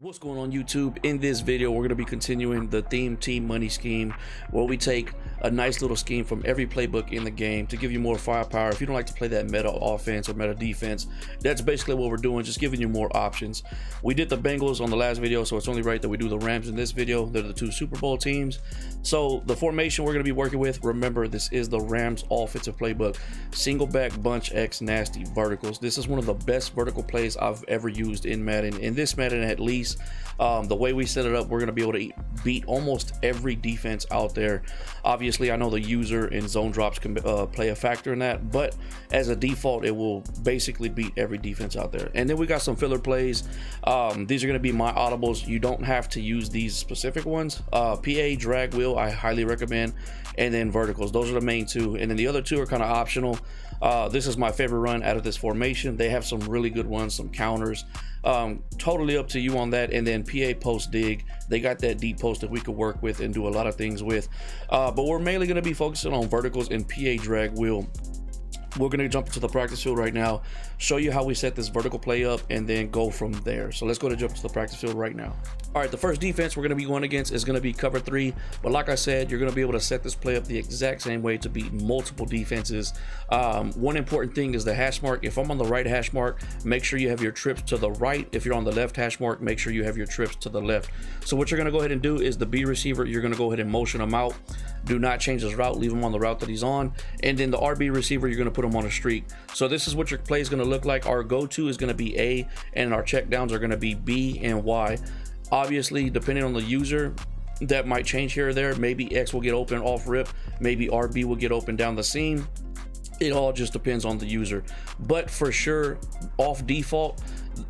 What's going on YouTube? In this video we're going to be continuing the theme team money scheme, where we take a nice little scheme from every playbook in the game to give you more firepower. If you don't like to play that meta offense or meta defense, that's basically what we're doing, just giving you more options. We did the Bengals on the last video, so it's only right that we do the Rams in this video. They're the two Super Bowl teams. So the formation we're going to be working with, remember, this is the Rams offensive playbook. Single back bunch X nasty verticals. This is one of the best vertical plays I've ever used in Madden. In this Madden at least, the way we set it up, we're going to be able to beat almost every defense out there. Obviously, I know the user and zone drops can play a factor in that, but as a default, it will basically beat every defense out there. And then we got some filler plays. These are going to be my audibles. You don't have to use these specific ones. PA, drag wheel, I highly recommend, and then verticals. Those are the main two, and then the other two are kind of optional. This is my favorite run out of this formation. They have some really good ones, some counters. Totally up to you on that. And then PA post dig, they got that deep post that we could work with and do a lot of things with, but we're mainly going to be focusing on verticals and PA drag wheel. We're going to jump into the practice field right now, show you how we set this vertical play up, and then go from there. So let's go to jump to the practice field right now. All right, the first defense we're going to be going against is going to be cover 3, but like I said, you're going to be able to set this play up the exact same way to beat multiple defenses. One important thing is the hash mark. If I'm on the right hash mark, make sure you have your trips to the right. If you're on the left hash mark, make sure you have your trips to the left. So what you're going to go ahead and do is the B receiver, you're going to go ahead and motion him out. Do not change his route, leave him on the route that he's on. And then the RB receiver, you're going to put him on a streak. So this is what your play is going to look like. Our go-to is going to be A, and our check downs are going to be B and Y. Obviously, depending on the user, that might change here or there. Maybe X will get open off rip, maybe RB will get open down the seam. It all just depends on the user, but for sure off default,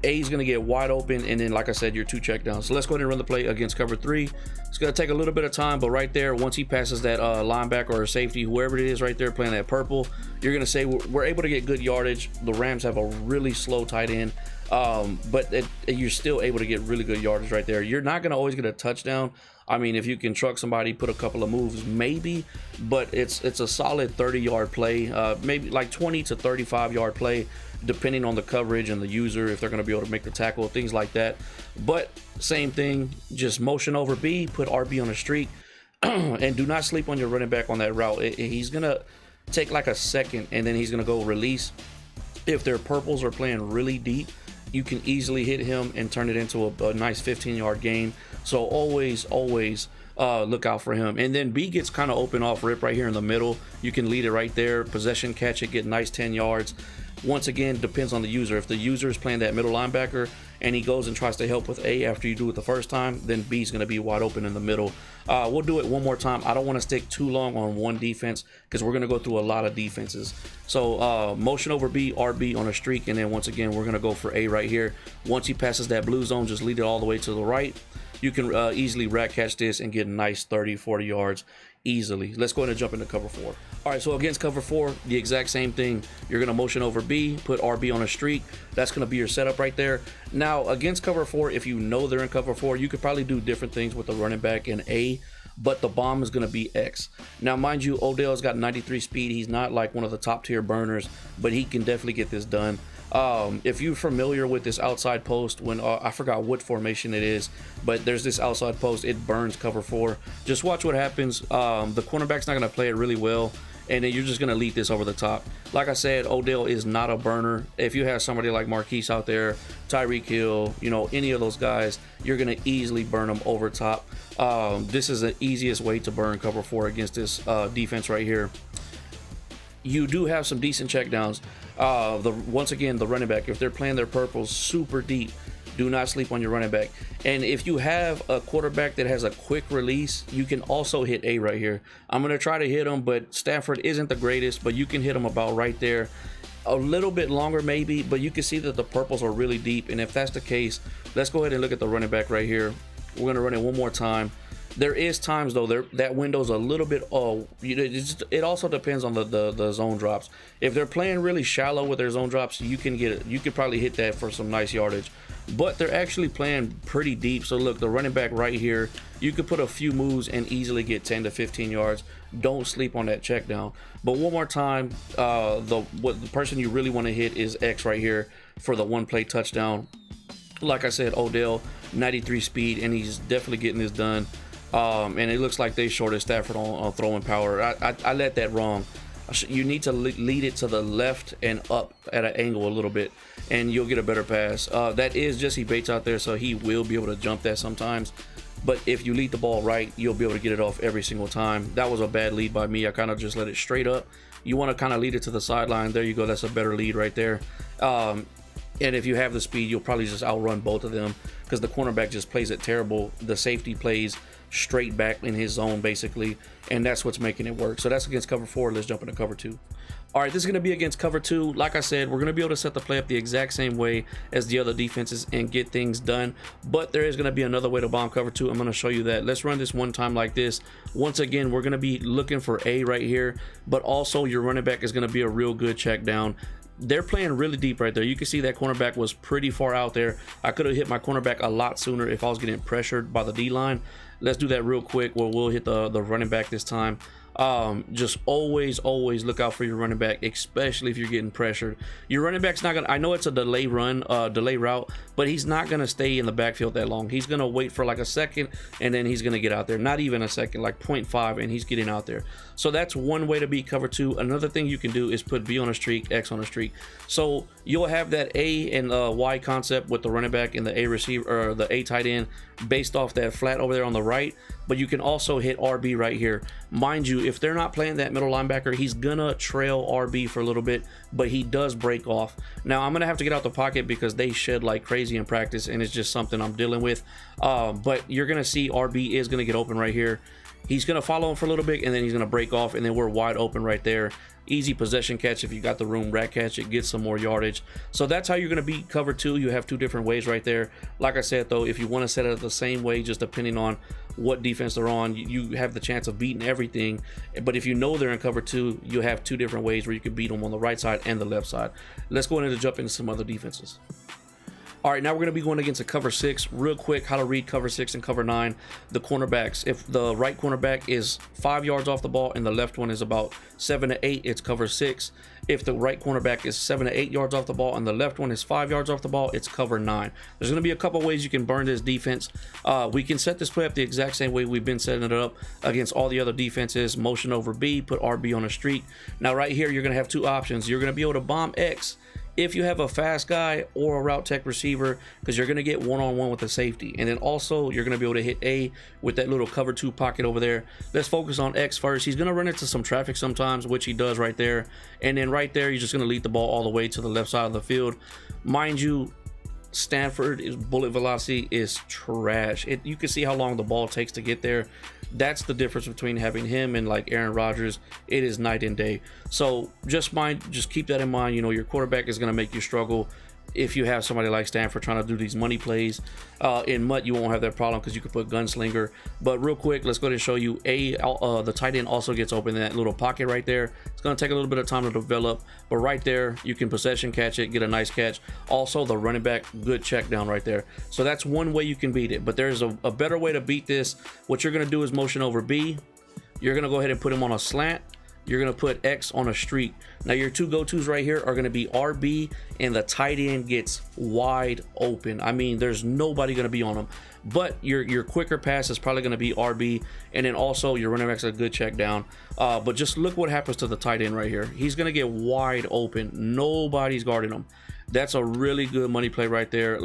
A is going to get wide open, and then like I said, your two check downs. So let's go ahead and run the play against cover 3. It's going to take a little bit of time, but right there, once he passes that linebacker or safety, whoever it is right there playing that purple, you're going to say we're able to get good yardage. The Rams have a really slow tight end, but you're still able to get really good yardage right there. You're not going to always get a touchdown. I mean, if you can truck somebody, put a couple of moves, maybe, but it's a solid 30-yard play, maybe like 20 to 35-yard play, depending on the coverage and the user, if they're going to be able to make the tackle, things like that. But same thing, just motion over B, put RB on a streak, and do not sleep on your running back on that route. He's going to take like a second, and then he's going to go release. If their purples are playing really deep, you can easily hit him and turn it into a nice 15-yard gain. So always look out for him. And then B gets kind of open off rip right here in the middle. You can lead it right there, possession, catch it, get nice 10 yards. Once again, depends on the user. If the user is playing that middle linebacker and he goes and tries to help with A after you do it the first time, then B is going to be wide open in the middle. We'll do it one more time. I don't want to stick too long on one defense because we're going to go through a lot of defenses. So motion over B, RB on a streak, and then once again, we're going to go for A right here. Once he passes that blue zone, just lead it all the way to the right. You can easily rack catch this and get a nice 30-40 yards easily. Let's go ahead and jump into cover 4. All right, so against cover 4, the exact same thing. You're going to motion over B, put RB on a streak. That's going to be your setup right there. Now, against cover 4, if you know they're in cover 4, you could probably do different things with the running back and A, but the bomb is going to be X. Now, mind you, Odell's got 93 speed. He's not like one of the top tier burners, but he can definitely get this done. If you're familiar with this outside post, when I forgot what formation it is, but there's this outside post, it burns cover 4. Just watch what happens. The cornerback's not going to play it really well, and then you're just going to lead this over the top. Like I said, Odell is not a burner. If you have somebody like Marquise out there, Tyreek Hill, you know, any of those guys, you're going to easily burn them over top. This is the easiest way to burn cover 4 against this defense right here. You do have some decent checkdowns. Once again, the running back, if they're playing their purples super deep, do not sleep on your running back. And if you have a quarterback that has a quick release, you can also hit A right here. I'm going to try to hit him, but Stafford isn't the greatest, but you can hit him about right there. A little bit longer maybe, but you can see that the purples are really deep. And if that's the case, let's go ahead and look at the running back right here. We're going to run it one more time. There is times though that window's a little bit it also depends on the zone drops. If they're playing really shallow with their zone drops, you could probably hit that for some nice yardage, but they're actually playing pretty deep. So look, the running back right here, you could put a few moves and easily get 10 to 15 yards. Don't sleep on that check down. But one more time, the person you really want to hit is X right here for the one play touchdown. Like I said, Odell, 93 speed, and he's definitely getting this done. And it looks like they shorted Stafford on throwing power. I let that wrong. You need to lead it to the left and up at an angle a little bit, and you'll get a better pass. That is Jesse Bates out there, so he will be able to jump that sometimes. But if you lead the ball right, you'll be able to get it off every single time. That was a bad lead by me. I kind of just let it straight up. You want to kind of lead it to the sideline. There you go. That's a better lead right there. And if you have the speed, you'll probably just outrun both of them, because the cornerback just plays it terrible. The safety plays straight back in his zone basically, and that's what's making it work. So that's against cover 4. Let's jump into cover 2. All right, this is going to be against cover 2. Like I said, we're going to be able to set the play up the exact same way as the other defenses and get things done, but there is going to be another way to bomb cover 2. I'm going to show you that. Let's run this one time like this. Once again, we're going to be looking for A right here, but also your running back is going to be a real good check down. They're playing really deep right there. You can see that cornerback was pretty far out there. I could have hit my cornerback a lot sooner if I was getting pressured by the D-line. Let's do that real quick where we'll hit the running back this time. Just always look out for your running back, especially if you're getting pressured. Your running back's not gonna, I know it's a delay route, but he's not gonna stay in the backfield that long. He's gonna wait for like a second, and then he's gonna get out there. Not even a second, like 0.5, and he's getting out there. So that's one way to beat cover 2. Another thing you can do is put B on a streak, X on a streak. So you'll have that A and Y concept with the running back and the A receiver, or the A tight end, based off that flat over there on the right. But you can also hit RB right here. Mind you, if they're not playing that middle linebacker, he's gonna trail RB for a little bit, but he does break off. Now I'm gonna have to get out the pocket because they shed like crazy in practice, and it's just something I'm dealing with. But you're gonna see RB is gonna get open right here. He's gonna follow him for a little bit, and then he's gonna break off, and then we're wide open right there. Easy possession catch. If you got the room, rat catch it, get some more yardage. So that's how you're gonna beat cover 2. You have 2 different ways right there. Like I said though, if you want to set it the same way, just depending on what defense they're on, you have the chance of beating everything. But if you know they're in cover 2, you have 2 different ways where you can beat them on the right side and the left side. Let's go ahead and jump into some other defenses. All right, now we're going to be going against a cover 6. Real quick, how to read cover 6 and cover 9. The cornerbacks. If the right cornerback is 5 yards off the ball and the left one is about 7 to 8, it's cover 6. If the right cornerback is 7 to 8 yards off the ball and the left one is 5 yards off the ball, it's cover 9. There's going to be a couple ways you can burn this defense. We can set this play up the exact same way we've been setting it up against all the other defenses. Motion over B, put RB on a streak. Now right here, you're going to have 2 options. You're going to be able to bomb X if you have a fast guy or a route tech receiver, because you're going to get one-on-one with the safety. And then also you're going to be able to hit A with that little cover 2 pocket over there. Let's focus on X first. He's going to run into some traffic sometimes, which he does right there. And then right there, you're just going to lead the ball all the way to the left side of the field. Mind you, Stanford's bullet velocity is trash. You can see how long the ball takes to get there. That's the difference between having him and like Aaron Rodgers. It is night and day. So just keep that in mind. You know, your quarterback is going to make you struggle if you have somebody like Stanford trying to do these money plays. In MUT, you won't have that problem because you could put gunslinger. But real quick, let's go ahead and show you the tight end also gets open in that little pocket right there. It's going to take a little bit of time to develop, but right there you can possession catch it, get a nice catch. Also the running back, good check down right there. So that's one way you can beat it, but there's a better way to beat this. What you're going to do is motion over B. You're going to go ahead and put him on a slant. You're going to put X on a streak. Now your 2 go-tos right here are going to be RB, and the tight end gets wide open. I mean, there's nobody going to be on him, but your quicker pass is probably going to be RB, and then also your running back's a good check down. But just look what happens to the tight end right here. He's going to get wide open. Nobody's guarding him. That's a really good money play right there.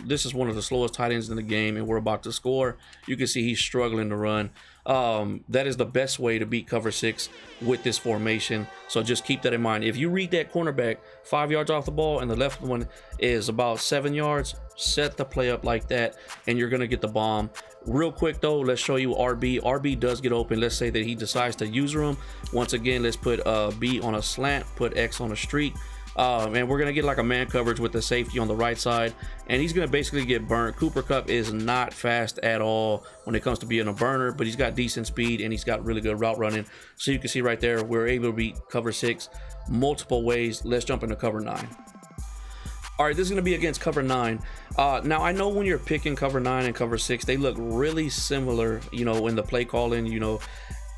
This is one of the slowest tight ends in the game, and we're about to score. You can see he's struggling to run. That is the best way to beat cover 6 with this formation. So just keep that in mind. If you read that cornerback 5 yards off the ball and the left one is about 7 yards, set the play up like that, and you're going to get the bomb. Real quick though, let's show you RB. RB does get open. Let's say that he decides to use room. Once again, let's put B on a slant, put X on a streak. And we're gonna get like a man coverage with the safety on the right side, and he's gonna basically get burnt. Cooper Kupp is not fast at all when it comes to being a burner, but he's got decent speed and he's got really good route running. So you can see right there, we're able to beat cover 6 multiple ways. Let's jump into cover 9. All right, this is going to be against cover 9. Now, I know when you're picking cover 9 and cover 6, they look really similar, you know, in the play calling, you know.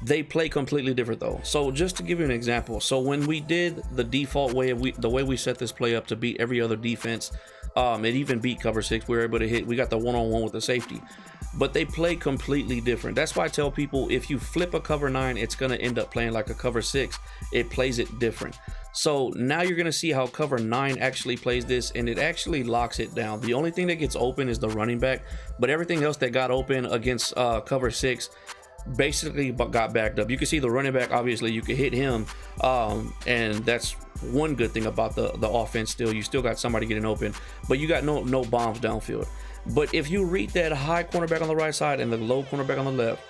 They play completely different though. So just to give you an example, so when we did the default way, the way we set this play up to beat every other defense, It even beat cover 6. We were able to hit. We got the one-on-one with the safety. But they play completely different. That's why I tell people, if you flip a cover 9, it's going to end up playing like a cover 6. It plays it different. So now you're going to see how cover 9 actually plays this, and it actually locks it down. The only thing that gets open is the running back, but everything else that got open against cover 6 basically got backed up. You can see the running back, obviously you could hit him, and that's one good thing about the offense. Still, you still got somebody getting open, but you got no bombs downfield. But if you read that high cornerback on the right side and the low cornerback on the left,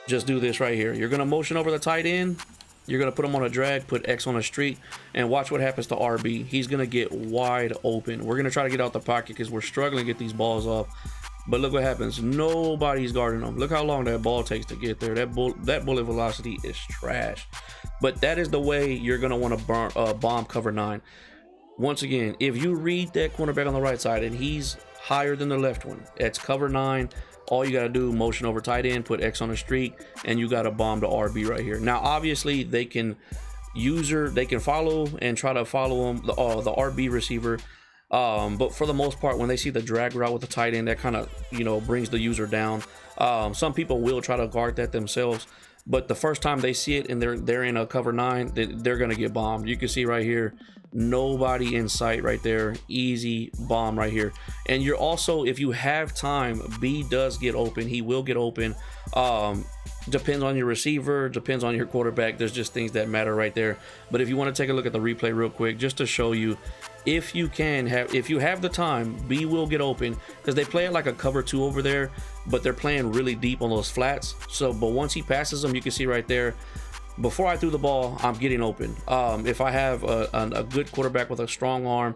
just do this right here. You're going to motion over the tight end. You're going to put him on a drag, put X on a streak, and watch what happens to RB. He's going to get wide open. We're going to try to get out the pocket because we're struggling to get these balls off. But look what happens. Nobody's guarding them. Look how long that ball takes to get there. That bullet velocity is trash. But that is the way you're going to want to bomb cover 9. Once again, if you read that cornerback on the right side and he's higher than the left one, it's cover 9. All you got to do, motion over tight end, put X on a streak, and you got to bomb the RB right here. Now, obviously, they can follow and try to follow him, the RB receiver. But for the most part, when they see the drag route with the tight end, that kind of, brings the user down. Some people will try to guard that themselves, but the first time they see it and they're in a cover 9, they're going to get bombed. You can see right here, nobody in sight right there. Easy bomb right here. And you're also, if you have time, B does get open. He will get open. Depends on your receiver, depends on your quarterback. There's just things that matter right there. But if you want to take a look at the replay real quick, just to show you, if you have the time, B will get open, because they play it like a cover 2 over there, but they're playing really deep on those flats. So, but once he passes them, you can see right there, before I threw the ball, I'm getting open. If I have a good quarterback with a strong arm,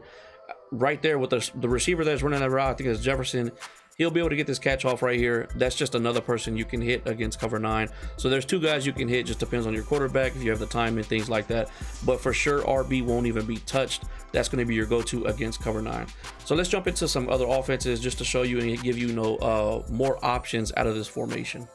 right there with the receiver that's running that route, I think it's Jefferson, he'll be able to get this catch off right here. That's just another person you can hit against cover 9. So there's 2 guys you can hit, just depends on your quarterback, if you have the time and things like that. But for sure, RB won't even be touched. That's going to be your go-to against cover 9. So let's jump into some other offenses just to show you and give you more options out of this formation.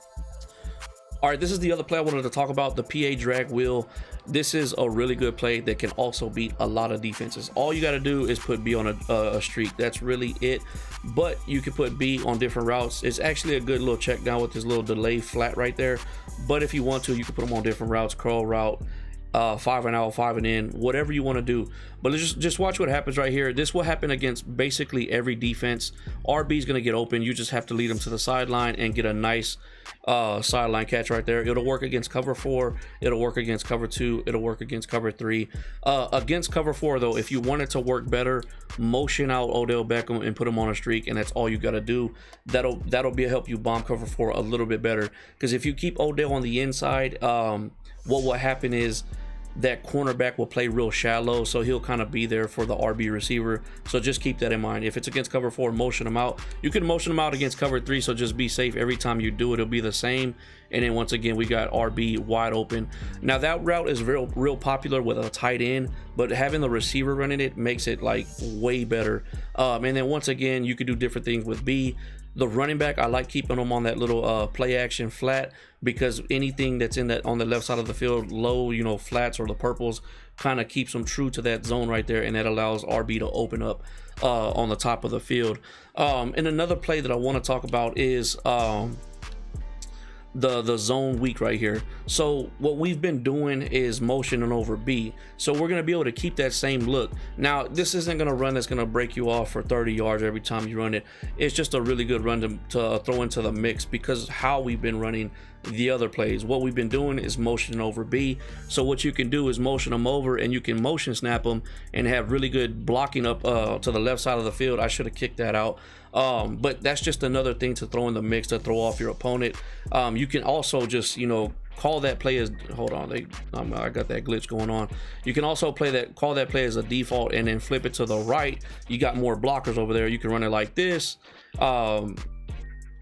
All right, this is the other play I wanted to talk about, the PA drag wheel. This is a really good play that can also beat a lot of defenses. All you got to do is put B on a streak. That's really it. But you can put B on different routes. It's actually a good little check down with this little delay flat right there. But if you want to, you can put them on different routes, curl route, 5 and out, 5 and in, whatever you want to do. But let's just watch what happens right here. This will happen against basically every defense. RB is going to get open. You just have to lead them to the sideline and get a nice sideline catch right there. It'll work against cover 4. It'll work against cover 2. It'll work against cover 3. Against cover 4, though, if you want it to work better, motion out Odell Beckham and put him on a streak, and that's all you got to do. That'll help you bomb cover 4 a little bit better, because if you keep Odell on the inside, what will happen is that cornerback will play real shallow, so he'll kind of be there for the RB receiver. So just keep that in mind. If it's against cover 4, motion him out. You can motion him out against cover 3, so just be safe. Every time you do it, it'll be the same. And then once again, we got RB wide open. Now that route is real popular with a tight end, but having the receiver running it makes it like way better. And then once again, you could do different things with B. The running back, I like keeping them on that little play action flat, because anything that's in that on the left side of the field, low, flats or the purples, kind of keeps them true to that zone right there, and that allows RB to open up on the top of the field. And another play that I want to talk about is the zone weak right here. So what we've been doing is motioning over B, so we're going to be able to keep that same look. Now this isn't going to run that's going to break you off for 30 yards every time you run it. It's just a really good run to throw into the mix, because how we've been running the other plays, what we've been doing is motioning over B. So what you can do is motion them over, and you can motion snap them and have really good blocking up to the left side of the field. I should have kicked that out. But that's just another thing to throw in the mix to throw off your opponent. You can also just, call that play as, hold on, I got that glitch going on. You can also call that play as a default, and then flip it to the right. You got more blockers over there. You can run it like this.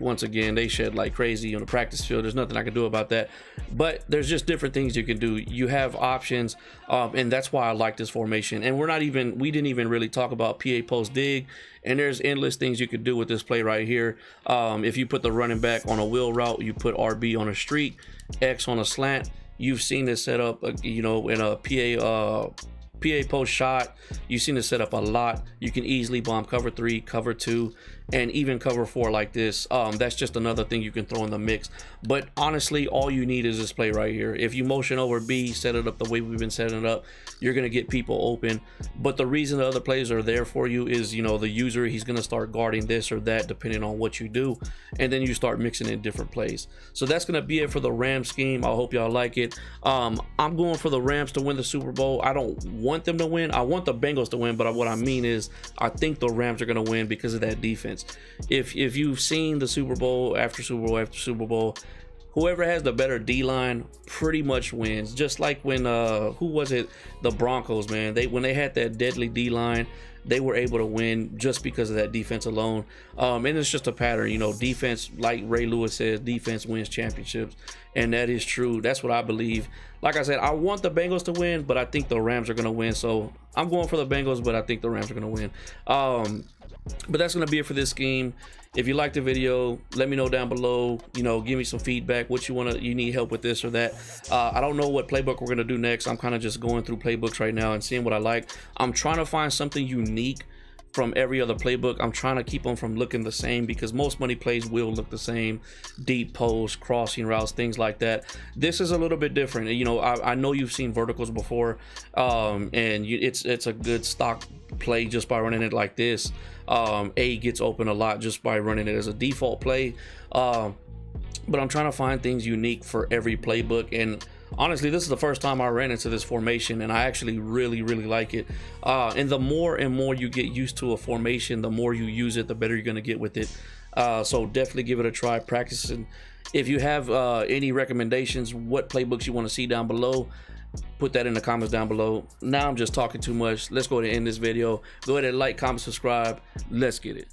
Once again, they shed like crazy on the practice field. There's nothing I can do about that, but there's just different things you can do. You have options, and that's why I like this formation. And we didn't even really talk about PA post dig, and there's endless things you could do with this play right here. If you put the running back on a wheel route, you put RB on a streak, X on a slant. You've seen this set up, in a PA PA post shot, you've seen it set up a lot. You can easily bomb cover 3, cover 2, and even cover 4 like this. That's just another thing you can throw in the mix. But honestly, all you need is this play right here. If you motion over B, set it up the way we've been setting it up, you're gonna get people open. But the reason the other plays are there for you is, you know, the user, he's gonna start guarding this or that depending on what you do, and then you start mixing in different plays. So that's gonna be it for the Rams scheme. I hope y'all like it. I'm going for the Rams to win the Super Bowl. I don't want them to win. I want the Bengals to win, but what I mean is I think the Rams are gonna win because of that defense. If you've seen the Super Bowl after Super Bowl after Super Bowl, whoever has the better D-line pretty much wins. Just like when who was it, the Broncos, man, when they had that deadly D-line, they were able to win just because of that defense alone. And it's just a pattern, you know, defense, like Ray Lewis says, defense wins championships, and that is true. That's what I believe. Like I said, I want the Bengals to win, but I think the Rams are going to win. So I'm going for the Bengals, but I think the Rams are going to win. But that's going to be it for this scheme. If you liked the video, let me know down below. You know, give me some feedback, what you need help with this or that. I don't know what playbook we're going to do next. I'm kind of just going through playbooks right now and seeing what I like. I'm trying to find something unique from every other playbook. I'm trying to keep them from looking the same, because most money plays will look the same. Deep posts, crossing routes, things like that. This is a little bit different. You know, I know you've seen verticals before, and it's a good stock play just by running it like this. A gets open a lot just by running it as a default play, but I'm trying to find things unique for every playbook. And honestly, this is the first time I ran into this formation, and I actually really like it. And the more and more you get used to a formation, the more you use it, the better you're going to get with it. So definitely give it a try, practice. And if you have any recommendations, what playbooks you want to see down below, put that in the comments down below. Now I'm just talking too much. Let's go ahead and end this video. Go ahead and like, comment, subscribe. Let's get it.